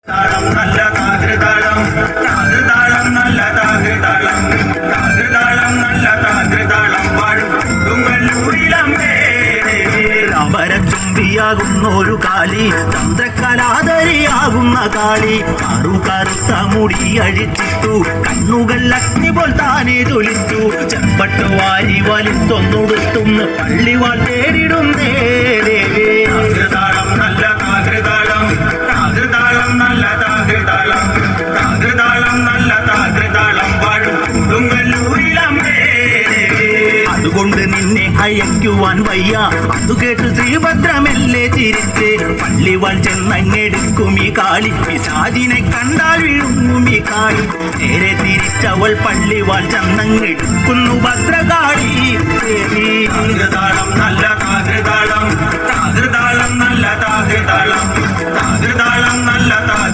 താളം നല്ല താകൃതാളം താകൃതാളം നല്ല താകൃതാളം താകൃതാളം നല്ല താകൃതാളം പാടും കൊടുങ്ങല്ലൂരിലമ്മേ അമരച്ചുംബിയാകുന്നൊരു കാളി ചന്ദ്രകലാധരിയാകുന്ന കാളി കറുത്ത മുടി അഴിച്ചിട്ടു കണ്ണുകൾ അഗ്നി പോൽ താനെ തൊലിച്ചു ചെമ്പട്ട് വാരി വലിത്തൊന്നൊടുത്തുന്ന് പള്ളിവാൾ തേടിടുന്നേ താകൃതാളം നല്ല താകൃതാളം താകൃതാളം നല്ല താകൃതാളം താകൃതാളം നല്ല താകൃതാളം പാടും കൊടുങ്ങല്ലൂരിലമ്മേ അതുകൊണ്ട് നിന്നെ അയക്കുവാൻ വയ്യ അതു കേട്ട് ശ്രീഭദ്രമെല്ലേ ചിരിച്ച് പള്ളിവാൾ ചെന്നങ്ങെടുക്കും ഈ കാളി പിശാചിനെ കണ്ടാൽ വീഴുങ്ങും ഈ കാളി നേരെ തിരിച്ചവൾ പള്ളിവാൾ ചെന്നങ്ങെടുക്കുന്നു ഭദ്രകാളി താകൃതാളം നല്ല താകൃതാളം താകൃതാളം നല്ല താകൃതാളം താകൃ